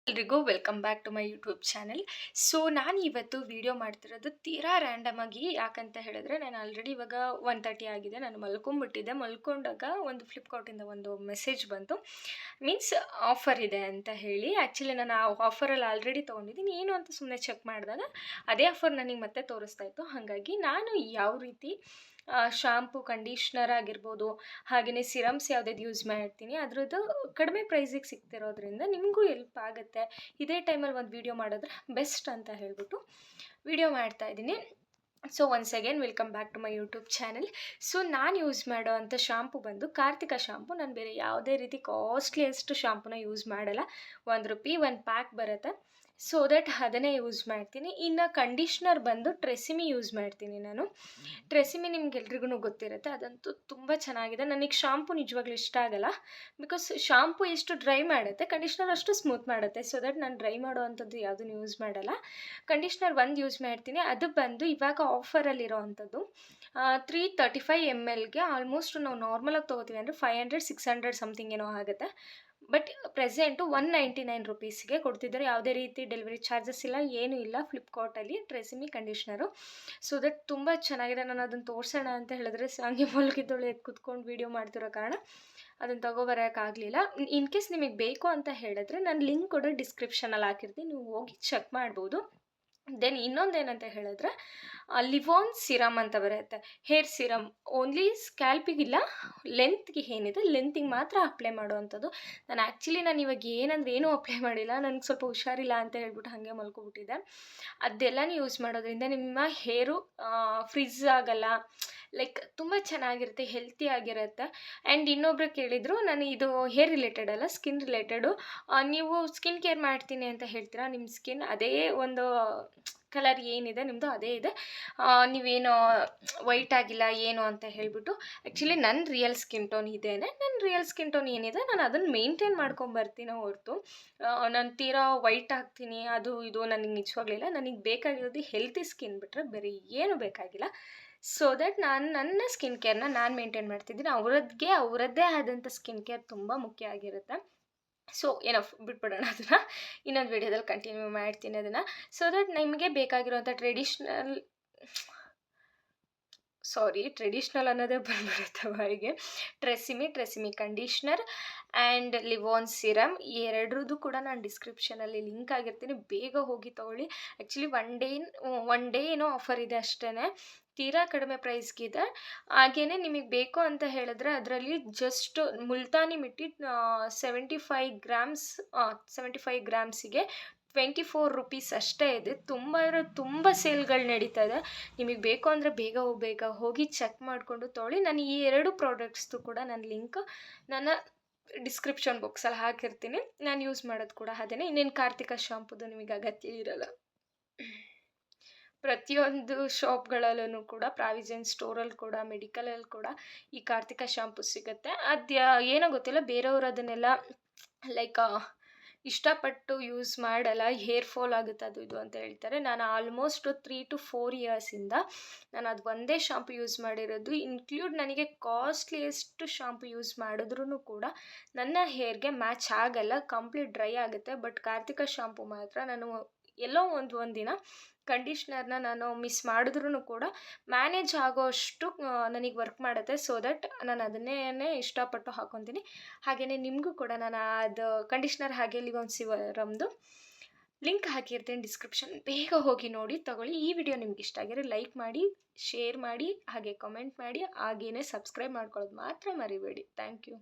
ಎಲ್ರಿಗೂ welcome back to my YouTube channel. So ನಾನು ಇವತ್ತು ವಿಡಿಯೋ ಮಾಡ್ತಿರೋದು ತೀರಾ ರ್ಯಾಂಡಮ್ ಆಗಿ. ಯಾಕಂತ ಹೇಳಿದ್ರೆ ನಾನು ಆಲ್ರೆಡಿ ಇವಾಗ 1:30 ಆಗಿದೆ. ನಾನು ಮಲ್ಕೊಂಡ್ಬಿಟ್ಟಿದ್ದೆ. ಮಲ್ಕೊಂಡಾಗ ಒಂದು ಫ್ಲಿಪ್ಕಾರ್ಟಿಂದ ಒಂದು ಮೆಸೇಜ್ ಬಂತು. ಮೀನ್ಸ್ ಆಫರ್ ಇದೆ ಅಂತ ಹೇಳಿ. ಆ್ಯಕ್ಚುಲಿ ನಾನು ಆ ಆಫರಲ್ಲಿ ಆಲ್ರೆಡಿ ತೊಗೊಂಡಿದ್ದೀನಿ. ಏನು ಅಂತ ಸುಮ್ಮನೆ ಚೆಕ್ ಮಾಡಿದಾಗ ಅದೇ ಆಫರ್ ನನಗೆ ಮತ್ತೆ ತೋರಿಸ್ತಾ ಇತ್ತು. ಹಾಗಾಗಿ ನಾನು ಯಾವ ರೀತಿ ಶಾಂಪು, ಕಂಡೀಷ್ನರ್ ಆಗಿರ್ಬೋದು, ಹಾಗೆಯೇ ಸಿರಮ್ಸ್ ಯಾವುದ್ಯಾವ್ದು ಯೂಸ್ ಮಾಡ್ತೀನಿ ಅದರದ್ದು ಕಡಿಮೆ ಪ್ರೈಸಿಗೆ ಸಿಗ್ತಿರೋದ್ರಿಂದ ನಿಮಗೂ ಎಲ್ಪ್ ಆಗುತ್ತೆ. ಇದೇ ಟೈಮಲ್ಲಿ ಒಂದು ವೀಡಿಯೋ ಮಾಡಿದ್ರೆ ಬೆಸ್ಟ್ ಅಂತ ಹೇಳಿಬಿಟ್ಟು ವೀಡಿಯೋ ಮಾಡ್ತಾಯಿದ್ದೀನಿ. So once again welcome back to my YouTube channel. So ನಾನು ಯೂಸ್ ಮಾಡೋ ಅಂಥ ಶಾಂಪು ಬಂದು ಕಾರ್ತಿಕ ಶಾಂಪು. ನಾನು ಬೇರೆ ಯಾವುದೇ ರೀತಿ ಕಾಸ್ಟ್ಲಿಯೆಸ್ಟ್ ಶಾಂಪುನ ಯೂಸ್ ಮಾಡಲ್ಲ. ₹1 ಒಂದು ಪ್ಯಾಕ್ ಬರುತ್ತೆ. ಸೊ ದಟ್ ಅದನ್ನೇ ಯೂಸ್ ಮಾಡ್ತೀನಿ. ಇನ್ನು ಕಂಡೀಷ್ನರ್ ಬಂದು ಟ್ರೆಸಿಮಿ ಯೂಸ್ ಮಾಡ್ತೀನಿ ನಾನು. ಟ್ರೆಸಿಮಿ ನಿಮ್ಗೆಲ್ರಿಗೂ ಗೊತ್ತಿರುತ್ತೆ, ಅದಂತೂ ತುಂಬ ಚೆನ್ನಾಗಿದೆ. ನನಗೆ ಶಾಂಪು ನಿಜವಾಗ್ಲೂ ಇಷ್ಟ ಆಗಲ್ಲ. ಬಿಕಾಸ್ ಶಾಂಪು ಎಷ್ಟು ಡ್ರೈ ಮಾಡುತ್ತೆ, ಕಂಡೀಷ್ನರ್ ಅಷ್ಟು ಸ್ಮೂತ್ ಮಾಡುತ್ತೆ. ಸೊ ದಟ್ ನಾನು ಡ್ರೈ ಮಾಡೋ ಅಂಥದ್ದು ಯಾವುದನ್ನು ಯೂಸ್ ಮಾಡಲ್ಲ. ಕಂಡೀಷ್ನರ್ ಒಂದು ಯೂಸ್ ಮಾಡ್ತೀನಿ. ಅದು ಬಂದು ಇವಾಗ ಆಫರಲ್ಲಿರೋ ಅಂಥದ್ದು 335 mlಗೆ ಆಲ್ಮೋಸ್ಟ್ ನಾವು ನಾರ್ಮಲಾಗಿ ತೊಗೋತೀವಿ ಅಂದರೆ 500-600 ಸಮಥಿಂಗ್ ಏನೋ ಆಗುತ್ತೆ. ಬಟ್ ಪ್ರೆಸೆಂಟು ₹199ಗೆ ಕೊಡ್ತಿದ್ದಾರೆ. ಯಾವುದೇ ರೀತಿ ಡೆಲಿವರಿ ಚಾರ್ಜಸ್ ಇಲ್ಲ, ಏನೂ ಇಲ್ಲ ಫ್ಲಿಪ್ಕಾರ್ಟಲ್ಲಿ ಟ್ರೆಸಿಮಿ ಕಂಡೀಷ್ನರು. ಸೊ ದಟ್ ತುಂಬ ಚೆನ್ನಾಗಿದೆ. ನಾನು ಅದನ್ನು ತೋರಿಸೋಣ ಅಂತ ಹೇಳಿದ್ರೆ ಹಂಗೆ ಮಲಗಿದ್ದೊಳೆ ಎದ್ದು ಕುತ್ಕೊಂಡು ವೀಡಿಯೋ ಮಾಡ್ತಿರೋ ಕಾರಣ ಅದನ್ನು ತೊಗೊಬರೋಕ್ಕಾಗಲಿಲ್ಲ. ಇನ್ ಕೇಸ್ ನಿಮಗೆ ಬೇಕು ಅಂತ ಹೇಳಿದ್ರೆ ನಾನು ಲಿಂಕ್ ಕೂಡ ಡಿಸ್ಕ್ರಿಪ್ಷನಲ್ಲಿ ಹಾಕಿರ್ತೀನಿ, ನೀವು ಹೋಗಿ ಚೆಕ್ ಮಾಡ್ಬೋದು. ದೆನ್ ಇನ್ನೊಂದೇನಂತ ಹೇಳಿದ್ರೆ ಲಿವಾನ್ ಸಿರಮ್ ಅಂತ ಬರುತ್ತೆ, ಹೇರ್ ಸಿರಮ್. ಓನ್ಲಿ ಸ್ಕ್ಯಾಲ್ಪಿಗಿಲ್ಲ, ಲೆಂತ್ಗೆ ಏನಿದೆ ಲೆಂತಿಗೆ ಮಾತ್ರ ಅಪ್ಲೈ ಮಾಡುವಂಥದ್ದು. ನಾನು ಇವಾಗ ಏನೂ ಅಪ್ಲೈ ಮಾಡಿಲ್ಲ. ನನಗೆ ಸ್ವಲ್ಪ ಹುಷಾರಿಲ್ಲ ಅಂತ ಹೇಳ್ಬಿಟ್ಟು ಹಾಗೆ ಮಲ್ಕೊಬಿಟ್ಟಿದ್ದೆ. ಅದೆಲ್ಲನೂ ಯೂಸ್ ಮಾಡೋದ್ರಿಂದ ನಿಮ್ಮ ಹೇರು ಫ್ರಿಜ್ ಆಗಲ್ಲ, ಲೈಕ್ ತುಂಬ ಚೆನ್ನಾಗಿರುತ್ತೆ, ಹೆಲ್ತಿ ಆಗಿರುತ್ತೆ. ಆ್ಯಂಡ್ ಇನ್ನೊಬ್ರು ಕೇಳಿದರು, ನಾನು ಇದು ಹೇರ್ ರಿಲೇಟೆಡ್ ಅಲ್ಲ, ಸ್ಕಿನ್ ರಿಲೇಟೆಡು. ನೀವು ಸ್ಕಿನ್ ಕೇರ್ ಮಾಡ್ತೀನಿ ಅಂತ ಹೇಳ್ತೀರಾ, ನಿಮ್ಮ ಸ್ಕಿನ್ ಅದೇ ಒಂದು ಕಲರ್ ಏನಿದೆ ನಿಮ್ಮದು ಅದೇ ಇದೆ, ನೀವೇನು ವೈಟ್ ಆಗಿಲ್ಲ ಏನು ಅಂತ ಹೇಳಿಬಿಟ್ಟು. ಆ್ಯಕ್ಚುಲಿ ನನ್ನ ರಿಯಲ್ ಸ್ಕಿನ್ ಟೋನ್ ಇದೇನೆ. ನನ್ನ ರಿಯಲ್ ಸ್ಕಿನ್ ಟೋನ್ ಏನಿದೆ ನಾನು ಅದನ್ನು ಮೇಂಟೈನ್ ಮಾಡ್ಕೊಂಬರ್ತೀನಿ ಹೊರತು ನಾನು ತೀರಾ ವೈಟ್ ಆಗ್ತೀನಿ ಅದು ಇದು ನನಗೆ ನಿಜವಾಗ್ಲಿಲ್ಲ. ನನಗೆ ಬೇಕಾಗಿರೋದು ಹೆಲ್ತಿ ಸ್ಕಿನ್ ಬಿಟ್ಟರೆ ಬೇರೆ ಏನೂ ಬೇಕಾಗಿಲ್ಲ. ಸೊ ದಟ್ ನಾನು ನನ್ನ ಸ್ಕಿನ್ ಕೇರ್ನ ನಾನು ಮೇಂಟೈನ್ ಮಾಡ್ತಿದ್ದೀನಿ. ಅವರದ್ದೇ ಆದಂಥ ಸ್ಕಿನ್ ಕೇರ್ ತುಂಬ ಮುಖ್ಯ ಆಗಿರುತ್ತೆ. ಸೊ ಏನಫ್ ಬಿಟ್ಬಿಡೋಣ ಅದನ್ನು. ಇನ್ನೊಂದು ವೀಡಿಯೋದಲ್ಲಿ ಕಂಟಿನ್ಯೂ ಮಾಡ್ತೀನಿ ಅದನ್ನು. ಸೊ ದಟ್ ನಿಮಗೆ ಬೇಕಾಗಿರೋಂಥ ಟ್ರೆಡಿಷ್ನಲ್ ಅನ್ನೋದೇ ಬಂದ್ಬಿಡುತ್ತೆ ಬಾಯಿಗೆ. ಟ್ರೆಸಿಮಿ ಕಂಡೀಷ್ನರ್ ಆ್ಯಂಡ್ ಲಿವಾನ್ ಸಿರಮ್ ಎರಡರದ್ದು ಕೂಡ ನಾನು ಡಿಸ್ಕ್ರಿಪ್ಷನಲ್ಲಿ ಲಿಂಕ್ ಆಗಿರ್ತೀನಿ, ಬೇಗ ಹೋಗಿ ತೊಗೊಳ್ಳಿ. ಆ್ಯಕ್ಚುಲಿ ಒನ್ ಡೇ ಏನೋ ಆಫರ್ ಇದೆ ಅಷ್ಟೇ, ತೀರಾ ಕಡಿಮೆ ಪ್ರೈಸ್ಗಿದೆ. ಹಾಗೆಯೇ ನಿಮಗೆ ಬೇಕು ಅಂತ ಹೇಳಿದ್ರೆ ಅದರಲ್ಲಿ ಜಸ್ಟ್ ಮುಲ್ತಾನಿ ಮಿಟ್ಟಿ 75 ಗ್ರಾಮ್ಸಿಗೆ ₹24 ಅಷ್ಟೇ ಇದೆ. ತುಂಬ ಅಂದರೆ ತುಂಬ ಸೇಲ್ಗಳು ನಡೀತಾ ಇದೆ. ನಿಮಗೆ ಬೇಕು ಅಂದರೆ ಬೇಗ ಹೋಗಿ ಚೆಕ್ ಮಾಡಿಕೊಂಡು ತೊಗೊಳ್ಳಿ. ನಾನು ಈ 2 ಪ್ರಾಡಕ್ಟ್ಸ್ದು ಕೂಡ ನನ್ನ ಲಿಂಕ್ ನನ್ನ ಡಿಸ್ಕ್ರಿಪ್ಷನ್ ಬಾಕ್ಸಲ್ಲಿ ಹಾಕಿರ್ತೀನಿ. ನಾನು ಯೂಸ್ ಮಾಡೋದು ಕೂಡ ಅದೇ. ಇನ್ನೇನು ಕಾರ್ತಿಕ ಶಾಂಪುದು ನಿಮಗೆ ಅಗತ್ಯ ಇರಲ್ಲ. ಪ್ರತಿಯೊಂದು ಶಾಪ್ಗಳಲ್ಲೂ ಕೂಡ, ಪ್ರಾವಿಷನ್ ಸ್ಟೋರಲ್ಲಿ ಕೂಡ, ಮೆಡಿಕಲಲ್ಲಿ ಕೂಡ ಈ ಕಾರ್ತಿಕ ಶಾಂಪು ಸಿಗುತ್ತೆ. ಏನೋ ಗೊತ್ತಿಲ್ಲ, ಬೇರೆಯವರು ಅದನ್ನೆಲ್ಲ ಲೈಕ್ ಇಷ್ಟಪಟ್ಟು ಯೂಸ್ ಮಾಡಲ್ಲ, ಹೇರ್ ಫಾಲ್ ಆಗುತ್ತೆ ಅದು ಇದು ಅಂತ ಹೇಳ್ತಾರೆ. ನಾನು ಆಲ್ಮೋಸ್ಟ್ 3 to 4 ಇಯರ್ಸಿಂದ ನಾನು ಅದು ಒಂದೇ ಶಾಂಪು ಯೂಸ್ ಮಾಡಿರೋದು. ಇನ್ಕ್ಲೂಡ್ ನನಗೆ ಕಾಸ್ಟ್ಲಿಯೆಸ್ಟ್ ಶಾಂಪು ಯೂಸ್ ಮಾಡಿದ್ರೂ ಕೂಡ ನನ್ನ ಹೇರ್ಗೆ ಮ್ಯಾಚ್ ಆಗಲ್ಲ, ಕಂಪ್ಲೀಟ್ ಡ್ರೈ ಆಗುತ್ತೆ. ಬಟ್ ಕಾರ್ತಿಕ ಶಾಂಪು ಮಾತ್ರ ನಾನು ಎಲ್ಲೋ ಒಂದಿನ ಕಂಡೀಷ್ನರ್ನ ನಾನು ಮಿಸ್ ಮಾಡಿದ್ರೂ ಕೂಡ ಮ್ಯಾನೇಜ್ ಆಗೋಷ್ಟು ನನಗೆ ವರ್ಕ್ ಮಾಡುತ್ತೆ. ಸೊ ದಟ್ ನಾನು ಅದನ್ನೇ ಇಷ್ಟಪಟ್ಟು ಹಾಕ್ಕೊತೀನಿ. ಹಾಗೆಯೇ ನಿಮಗೂ ಕೂಡ ನಾನು ಅದು ಕಂಡೀಷ್ನರ್ ಹಾಗೆ ಲಿವಾನ್ ಸಿರಮ್ದು ಲಿಂಕ್ ಹಾಕಿರ್ತೀನಿ ಡಿಸ್ಕ್ರಿಪ್ಷನ್, ಬೇಗ ಹೋಗಿ ನೋಡಿ ತಗೊಳ್ಳಿ. ಈ ವಿಡಿಯೋ ನಿಮ್ಗೆ ಇಷ್ಟ ಆಗಿದ್ರೆ ಲೈಕ್ ಮಾಡಿ, ಶೇರ್ ಮಾಡಿ, ಹಾಗೆ ಕಮೆಂಟ್ ಮಾಡಿ, ಹಾಗೆಯೇ ಸಬ್ಸ್ಕ್ರೈಬ್ ಮಾಡ್ಕೊಳ್ಳೋದು ಮಾತ್ರ ಮರಿಬೇಡಿ. Thank you.